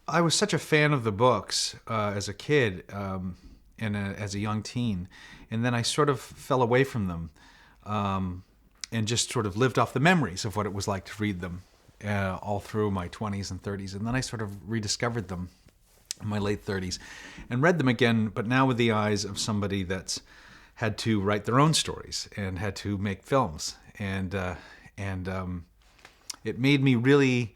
I was such a fan of the books as a kid and as a young teen, and then I sort of fell away from them and just sort of lived off the memories of what it was like to read them all through my 20s and 30s. And then I sort of rediscovered them in my late 30s and read them again, but now with the eyes of somebody that's had to write their own stories and had to make films. And it made me really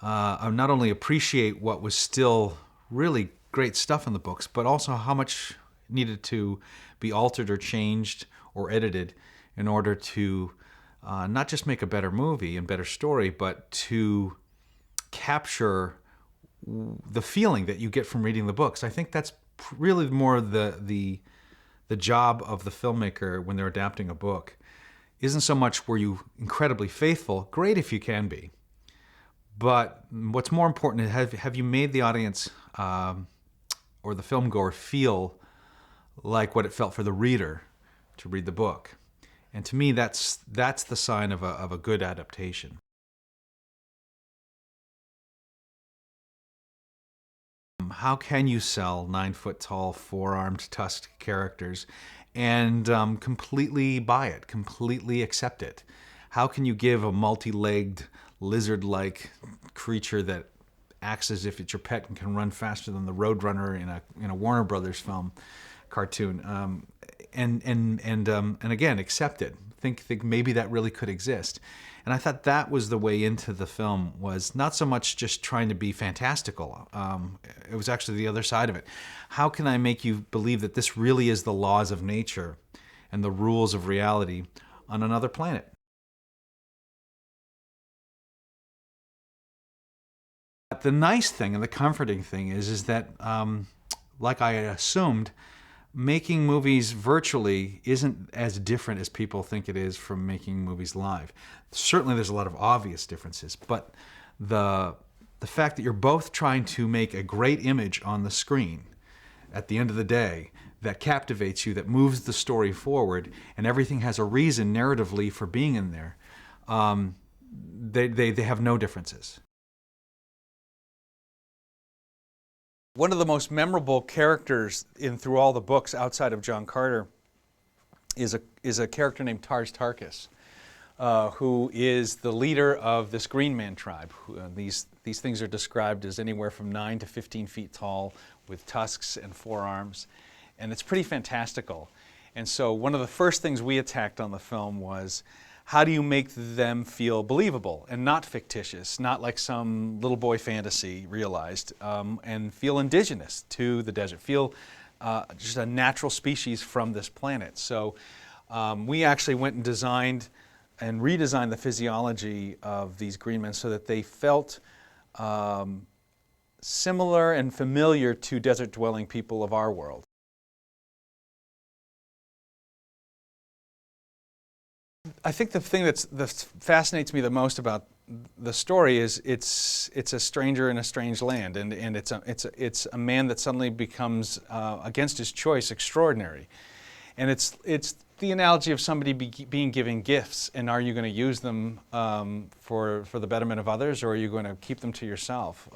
not only appreciate what was still really great stuff in the books, but also how much needed to be altered or changed or edited in order to not just make a better movie and better story, but to capture the feeling that you get from reading the books. I think that's really more the job of the filmmaker when they're adapting a book. Isn't so much were you incredibly faithful, great if you can be, but what's more important is have you made the audience or the filmgoer feel like what it felt for the reader to read the book. And to me, that's the sign of a good adaptation. How can you sell 9-foot-tall, four-armed, tusked characters and completely buy it, completely accept it? How can you give a multi-legged, lizard-like creature that acts as if it's your pet and can run faster than the Roadrunner in a Warner Brothers film cartoon, and again accept it? Think maybe that really could exist. And I thought that was the way into the film, was not so much just trying to be fantastical. It was actually the other side of it. How can I make you believe that this really is the laws of nature and the rules of reality on another planet? The nice thing and the comforting thing is that, like I assumed, making movies virtually isn't as different as people think it is from making movies live. Certainly there's a lot of obvious differences, but the fact that you're both trying to make a great image on the screen at the end of the day that captivates you, that moves the story forward, and everything has a reason narratively for being in there, they have no differences. One of the most memorable characters through all the books outside of John Carter is a character named Tars Tarkas, who is the leader of this Green Man tribe. These things are described as anywhere from 9 to 15 feet tall with tusks and forearms, and it's pretty fantastical. And so one of the first things we attacked on the film was, how do you make them feel believable and not fictitious, not like some little boy fantasy realized, and feel indigenous to the desert, feel just a natural species from this planet. So we actually went and designed and redesigned the physiology of these green men so that they felt similar and familiar to desert-dwelling people of our world. I think the thing that fascinates me the most about the story is it's a stranger in a strange land, and it's a man that suddenly becomes against his choice extraordinary, and it's the analogy of somebody being given gifts, and are you going to use them for the betterment of others, or are you going to keep them to yourself?